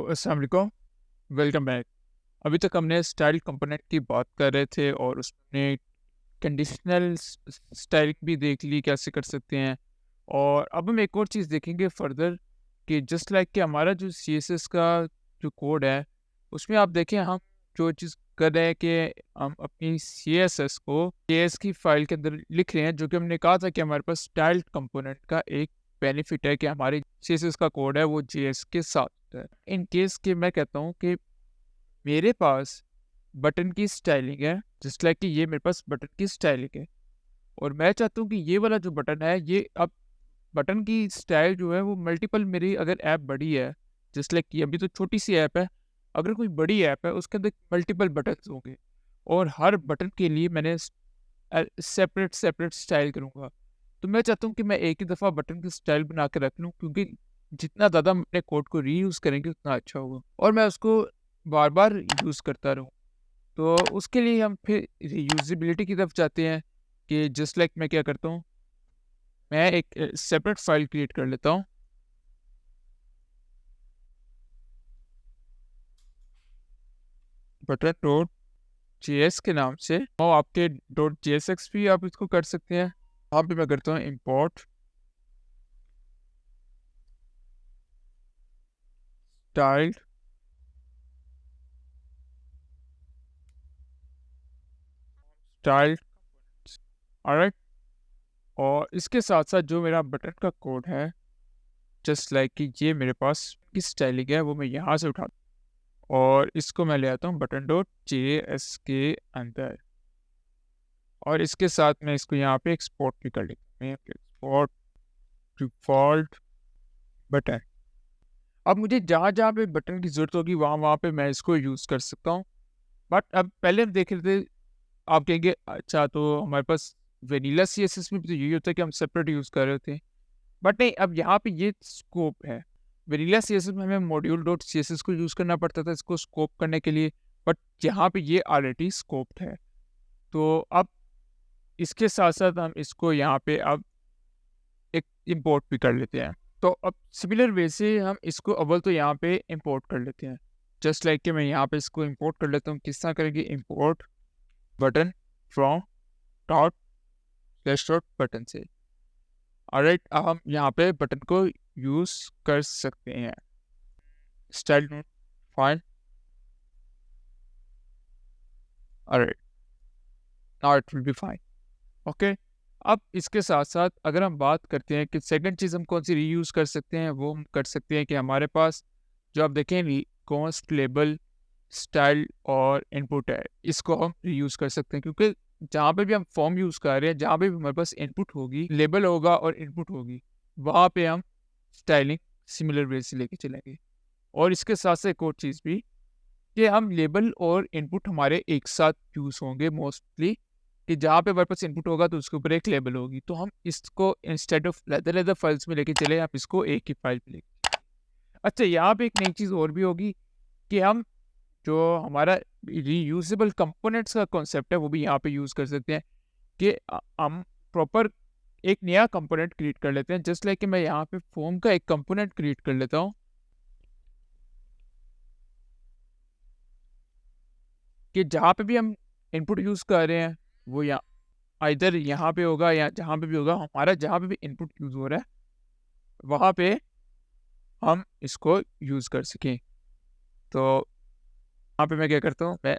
अस्सलाम वालेकुम, welcome back. अभी तक हमने स्टाइल कंपोनेंट की बात कर रहे थे और उसमें कंडीशनल स्टाइल भी देख ली कैसे कर सकते हैं। और अब हम एक और चीज़ देखेंगे फर्दर कि जस्ट लाइक कि हमारा जो सीएसएस का जो कोड है, उसमें आप देखें हम जो चीज़ कर रहे हैं कि हम अपनी सीएसएस को जेएस की फाइल के अंदर लिख रहे हैं, जो कि हमने कहा था कि हमारे पास स्टाइल कंपोनेंट का एक बेनिफिट है कि हमारे सीएसएस का कोड है वो जेएस के साथ है। इन केस कि मैं कहता हूँ कि मेरे पास बटन की स्टाइलिंग है, जस्ट लाइक कि ये मेरे पास बटन की स्टाइलिंग है और मैं चाहता हूँ कि ये वाला जो बटन है, ये अब बटन की स्टाइल जो है वो मल्टीपल, मेरी अगर ऐप बड़ी है, जस्ट लाइक कि अभी तो छोटी सी ऐप है, अगर कोई बड़ी ऐप है उसके अंदर मल्टीपल बटन्स होंगे और हर बटन के लिए मैंने सेपरेट सेपरेट स्टाइल करूँगा। तो मैं चाहता हूँ कि मैं एक ही दफ़ा बटन की स्टाइल बना के रख लूँ, क्योंकि जितना ज़्यादा हम अपने कोड को रीयूज़ करेंगे उतना अच्छा होगा और मैं उसको बार बार यूज़ करता रहूँ। तो उसके लिए हम फिर रीयूजेबिलिटी की तरफ जाते हैं कि जस्ट लाइक मैं क्या करता हूँ, मैं एक सेपरेट फाइल क्रिएट कर लेता हूँ। बटन डॉट जेएस के नाम से, और आपके डॉट जेएसएक्स भी आप इसको कर सकते हैं। यहाँ पे मैं करता हूँ इम्पोर्ट स्टाइल स्टाइल, ऑलराइट। और इसके साथ साथ जो मेरा बटन का कोड है, जस्ट लाइक कि ये मेरे पास किस स्टाइलिंग है वो मैं यहाँ से उठाता हूँ और इसको मैं ले आता हूँ बटन डॉट जेएस के अंदर और इसके साथ मैं इसको यहाँ पे एक्सपोर्ट भी कर लेता हूँ। Export default button. अब मुझे जहाँ जहाँ पे बटन की ज़रूरत होगी वहाँ वहाँ पे मैं इसको यूज़ कर सकता हूँ। बट अब पहले हम देख रहे थे, आप कहेंगे अच्छा तो हमारे पास वेनिला सीएसएस में भी तो यही होता है कि हम सेपरेट यूज़ कर रहे थे। बट नहीं, अब यहाँ पे ये स्कोप है। वेनिला सीएसएस में हमें मॉड्यूल डॉट सीएसएस को यूज़ करना पड़ता था इसको स्कोप करने के लिए, बट यहाँ पे ये ऑलरेडी स्कोप्ड है। तो अब इसके साथ-साथ हम इसको यहाँ पे अब एक इम्पोर्ट भी कर लेते हैं। तो अब सिमिलर वे से हम इसको अव्वल तो यहाँ पे इम्पोर्ट कर लेते हैं। जस्ट लाइक कि मैं यहाँ पे इसको इम्पोर्ट कर लेता हूँ। किस तरह करेंगे, import button from dot slash dot button से। ऑलराइट, अब हम यहाँ पे बटन को यूज़ कर सकते हैं। Style note fine, alright, now it will be fine. Okay. अब इसके साथ-साथ अगर हम बात करते हैं कि सेकंड चीज़ हम कौन-सी रीयूज़ कर सकते हैं, वो हम कर सकते हैं कि हमारे पास जो आप देखें कॉस्ट, लेबल, स्टाइल और इनपुट है, इसको हम रीयूज़ कर सकते हैं, क्योंकि जहाँ पे भी हम फॉर्म यूज़ कर रहे हैं, जहाँ पे भी हमारे पास इनपुट होगी, लेबल होगा और इनपुट होगी, वहाँ पे हम स्टाइलिंग सिमिलर वे से लेके चलेंगे। और इसके साथ-साथ एक और चीज़ भी कि हम लेबल और इनपुट हमारे एक साथ यूज़ होंगे मोस्टली, कि जहाँ पे हमारे पास इनपुट होगा तो उसके ऊपर एक लेबल होगी। तो हम इसको इंस्टेड ऑफ अलग-अलग फाइल्स में लेके चले, आप इसको एक ही फाइल पे लेके। अच्छा, यहाँ पे एक नई चीज़ और भी होगी कि हम जो हमारा रीयूजेबल कंपोनेंट्स का कॉन्सेप्ट है वो भी यहाँ पे यूज़ कर सकते हैं कि हम प्रॉपर एक नया कंपोनेंट क्रिएट कर लेते हैं। जस्ट लाइक कि मैं यहाँ पे फॉर्म का एक कंपोनेंट क्रिएट कर लेता हूँ कि जहाँ पे भी हम इनपुट यूज़ कर रहे हैं वो यहाँ आइदर यहाँ पे होगा या जहाँ पे भी होगा, हमारा जहाँ पे भी इनपुट यूज़ हो रहा है वहाँ पे हम इसको यूज़ कर सकें। तो यहाँ पे मैं क्या करता हूँ, मैं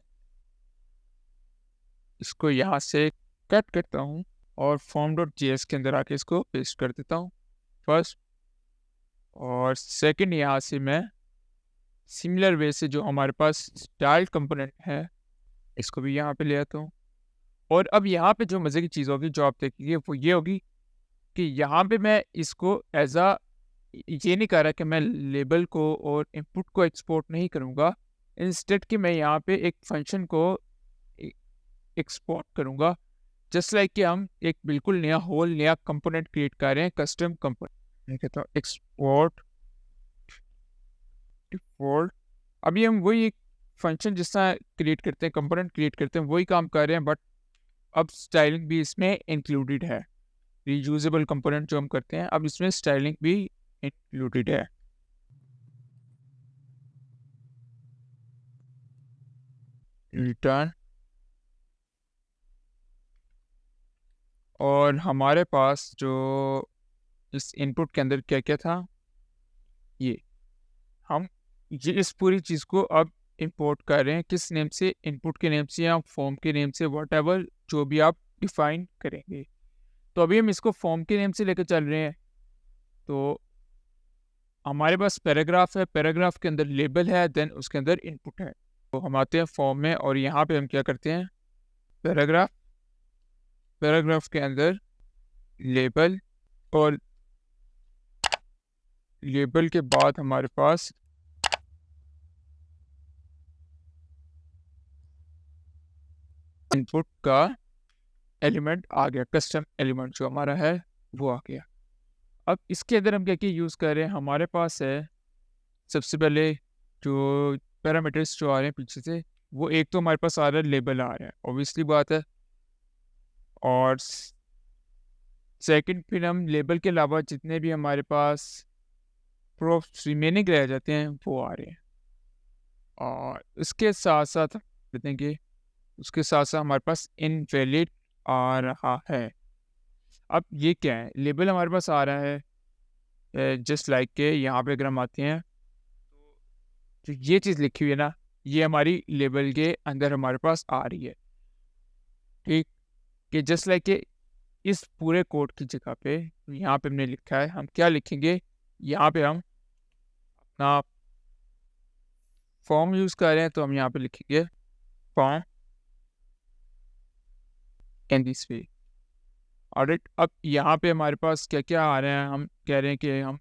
इसको यहाँ से कट करता हूँ और फॉर्म डॉट जेएस के अंदर आके इसको पेस्ट कर देता हूँ फर्स्ट। और सेकंड, यहाँ से मैं सिमिलर वे से जो हमारे पास स्टाइल कंपोनेंट है इसको भी यहाँ पे ले आता हूँ। और अब यहाँ पे जो मज़े की चीज़ होगी जो आप देखेंगे वो ये होगी कि यहाँ पे मैं इसको एज अ ये नहीं कह रहा कि मैं लेबल को और इनपुट को एक्सपोर्ट नहीं करूँगा, इंस्टेड कि मैं यहाँ पे एक फंक्शन को एक्सपोर्ट करूँगा। जस्ट लाइक कि हम एक बिल्कुल नया होल नया कंपोनेंट क्रिएट कर रहे हैं, कस्टम कंपोनेंट। मैं कहता हूँ एक्सपोर्ट डिफॉल्ट। अभी हम वही एक फंक्शन जिस तरह क्रिएट करते हैं, कंपोनेंट क्रिएट करते हैं, वही काम कर रहे हैं, बट अब स्टाइलिंग भी इसमें इंक्लूडेड है। रीयूजेबल कंपोनेंट जो हम करते हैं अब इसमें स्टाइलिंग भी इंक्लूडेड है। रिटर्न, और हमारे पास जो इस इनपुट के अंदर क्या क्या था, ये हम ये इस पूरी चीज़ को अब इंपोर्ट कर रहे हैं किस नेम से, इनपुट के नेम से या फॉर्म के नेम से, व्हाटएवर जो भी आप डिफाइन करेंगे। तो अभी हम इसको फॉर्म के नेम से लेकर चल रहे हैं। तो हमारे पास पैराग्राफ है, पैराग्राफ के अंदर लेबल है, देन उसके अंदर इनपुट है। तो हम आते हैं फॉर्म में और यहाँ पे हम क्या करते हैं, पैराग्राफ, पैराग्राफ के अंदर लेबल, और लेबल के बाद हमारे पास इनपुट का एलिमेंट आ गया, कस्टम एलिमेंट जो हमारा है वो आ गया। अब इसके अंदर हम क्या क्या यूज़ कर रहे हैं, हमारे पास है सबसे पहले जो पैरामीटर्स जो आ रहे हैं पीछे से, वो एक तो हमारे पास आ रहा है लेबल आ रहा है, ऑब्वियसली बात है। और सेकंड फिर हम लेबल के अलावा जितने भी हमारे पास प्रोप्स रिमेनिंग रह जाते हैं वो आ रहे हैं। और इसके साथ साथ देखेंगे, उसके साथ साथ हमारे पास इनवैलिड आ रहा है। अब ये क्या है, लेबल हमारे पास आ रहा है जस्ट लाइक के यहाँ पे अगर हम आते हैं तो ये चीज़ लिखी हुई है ना, ये हमारी लेबल के अंदर हमारे पास आ रही है। ठीक, कि जस्ट लाइक के इस पूरे कोड की जगह पे यहाँ पे हमने लिखा है, हम क्या लिखेंगे, यहाँ पे हम अपना फॉर्म यूज़ कर रहे हैं तो हम यहाँ पे लिखेंगे form in this way. Alright, अब यहाँ पे हमारे पास क्या क्या आ रहे हैं, हम कह रहे हैं कि हम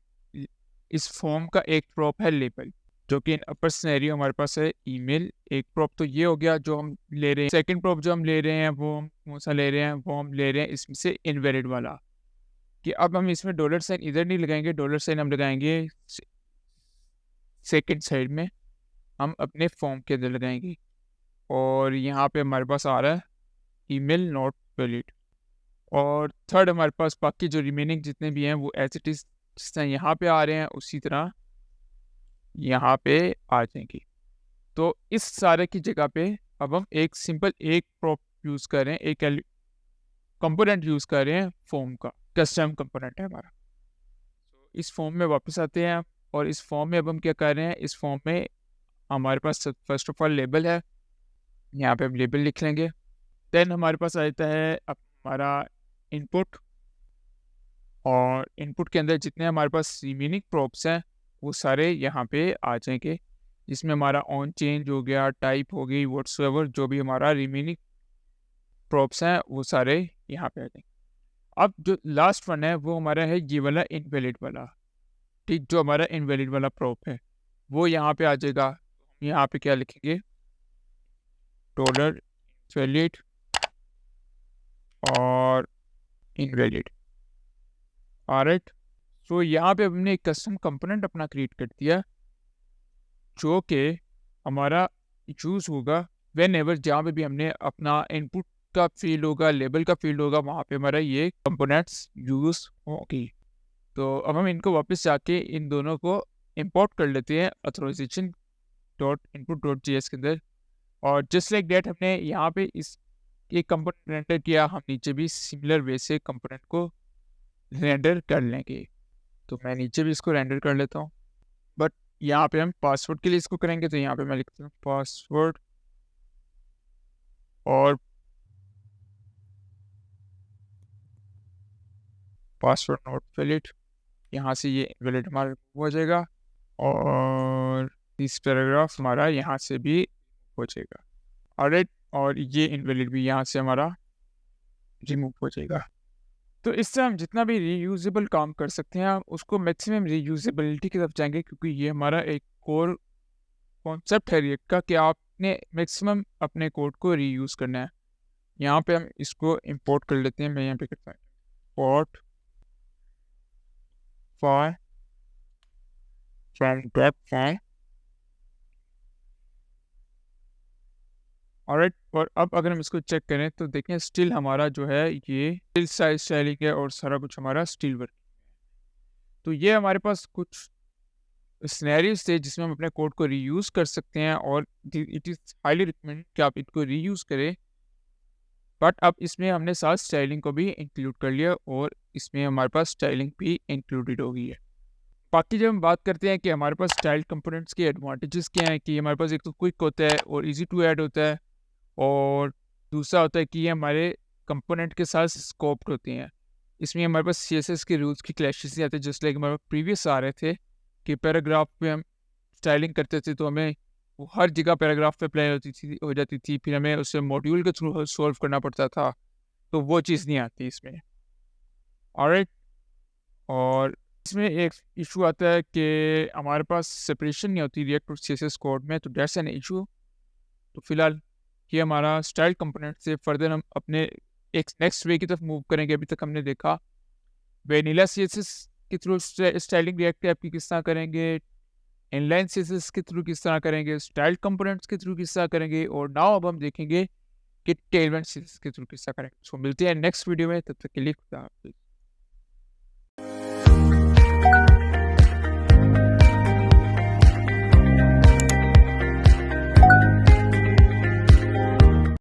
इस फॉर्म का एक प्रॉप है लेबल, जो कि अपर सिनेरियो हमारे पास है ईमेल। एक प्रॉप तो ये हो गया जो हम ले रहे हैं। सेकंड प्रॉप जो हम ले रहे हैं वो हम कौन सा ले रहे हैं, वो हम ले रहे हैं इसमें से इनवैलिड वाला, कि अब हम इसमें डॉलर साइन इधर नहीं लगाएंगे, डॉलर साइन हम लगाएंगे सेकंड साइड में, हम अपने फॉर्म के अंदर लगाएंगे। और यहाँ पे हमारे पास आ रहा है ईमेल नॉट वैलिड। और थर्ड हमारे पास बाकी जो रिमेनिंग जितने भी हैं वो एज इट इज़ जिस तरह यहाँ पे आ रहे हैं उसी तरह यहाँ पे आ जाएंगे। तो इस सारे की जगह पे अब हम एक सिंपल एक प्रॉप यूज़ कर रहे हैं, एक कंपोनेंट यूज़ कर रहे हैं फॉर्म का, कस्टम कंपोनेंट है हमारा। तो इस फॉर्म में वापस आते हैं और इस फॉर्म में अब हम क्या कर रहे हैं, इस फॉर्म में हमारे पास फर्स्ट ऑफ ऑल लेबल है, यहाँ पे हम लेबल लिख लेंगे। देन हमारे पास आ जाता है अब हमारा इनपुट, और इनपुट के अंदर जितने हमारे पास रिमेनिंग प्रॉप्स हैं वो सारे यहाँ पे आ जाएंगे, जिसमें हमारा ऑन चेंज हो गया, टाइप हो गई, व्हाट्सएवर जो भी हमारा रिमेनिंग प्रॉप्स हैं वो सारे यहाँ पे आ जाएंगे। अब जो लास्ट वन है वो हमारा है ये वाला इनवैलिड वाला। ठीक, जो हमारा इनवैलिड वाला प्रॉप है वो यहाँ पे आ जाएगा। यहाँ पे क्या लिखेंगे, डॉलर इनवैलिड और इनवैलिड। ऑलराइट, तो यहाँ पे हमने एक कस्टम कंपोनेंट अपना क्रिएट कर दिया जो कि हमारा यूज़ होगा वेन एवर जहाँ पे भी हमने अपना इनपुट का फील्ड होगा, लेबल का फील्ड होगा, वहाँ पे हमारा ये कंपोनेंट्स यूज़ होगी। तो अब हम इनको वापस जाके इन दोनों को इंपोर्ट कर लेते हैं authorisation dot input dot GS के अंदर। और जस्ट लाइक डेट हमने यहाँ पे इस एक कंपोनेंट रेंडर किया, हम नीचे भी सिमिलर वे से कंपोनेंट को रेंडर कर लेंगे। तो मैं नीचे भी इसको रेंडर कर लेता हूँ, बट यहाँ पे हम पासवर्ड के लिए इसको करेंगे तो यहाँ पे मैं लिखता हूँ पासवर्ड और पासवर्ड नॉट वैलिड। यहाँ से ये वैलिड हमारा हो जाएगा और इस पैराग्राफ हमारा यहाँ से भी हो जाएगा। ऑलराइट, और ये इनवैलिड भी यहाँ से हमारा रिमूव हो जाएगा। तो इससे हम जितना भी रीयूजेबल काम कर सकते हैं हम उसको मैक्सिमम रीयूजेबिलिटी की तरफ जाएंगे, क्योंकि ये हमारा एक कोर कॉन्सेप्ट है रिएक्ट का कि आपने मैक्सिमम अपने कोड को रीयूज़ करना है। यहाँ पे हम इसको इंपोर्ट कर लेते हैं। मैं यहाँ पे करता हूँ import file from dep file. Alright, और अब अगर हम इसको चेक करें तो देखें स्टिल हमारा जो है ये स्टिल साइज स्टाइलिंग है और सारा कुछ हमारा स्टिल वर्क। तो ये हमारे पास कुछ सिनेरियोज़ थे जिसमें हम अपने कोड को रीयूज़ कर सकते हैं और इट इज़ हाइली रिकमेंडेड कि आप इसको रीयूज़ करें। बट अब इसमें हमने साथ स्टाइलिंग को भी इंक्लूड कर लिया और इसमें हमारे पास स्टाइलिंग भी इंक्लूडेड हो गई है। बाकी जब हम बात करते हैं कि हमारे पास स्टाइल कंपोनेंट्स के एडवांटेजेस क्या हैं, कि हमारे पास एक तो क्विक होता है और ईज़ी टू ऐड होता है, और दूसरा होता है कि ये हमारे कंपोनेंट के साथ स्कोप्ड होते हैं। इसमें हमारे पास सीएसएस के रूल्स की क्लैशेस नहीं आते, जस्ट लाइक हमारे प्रीवियस आ रहे थे कि पैराग्राफ पे हम स्टाइलिंग करते थे तो हमें वो हर जगह पैराग्राफ पे अप्लाई हो जाती थी, फिर हमें उसे मॉड्यूल के थ्रू सॉल्व करना पड़ता था, तो वो चीज़ नहीं आती इसमें। ऑलराइट। और इसमें एक इशू आता है कि हमारे पास सेपरेशन नहीं होती रिएक्ट और सीएसएस कोड में, तो दैट्स एन इशू। तो फिलहाल ये हमारा स्टाइल कंपोनेंट से फर्दर हम अपने एक नेक्स्ट वे की तरफ मूव करेंगे। अभी तक हमने देखा वेनिला सीएसएस के थ्रू स्टाइलिंग रिएक्ट ऐप की किस तरह करेंगे, इनलाइन सीएसएस के थ्रू किस तरह करेंगे, स्टाइल कंपोनेंट्स के थ्रू किस तरह करेंगे, और नाउ अब हम देखेंगे कि टेलमेंट सीएसएस के थ्रू किस तरह करेंगे। सो मिलते हैं नेक्स्ट वीडियो में, तब तक के लिए खुदा हाफिज़।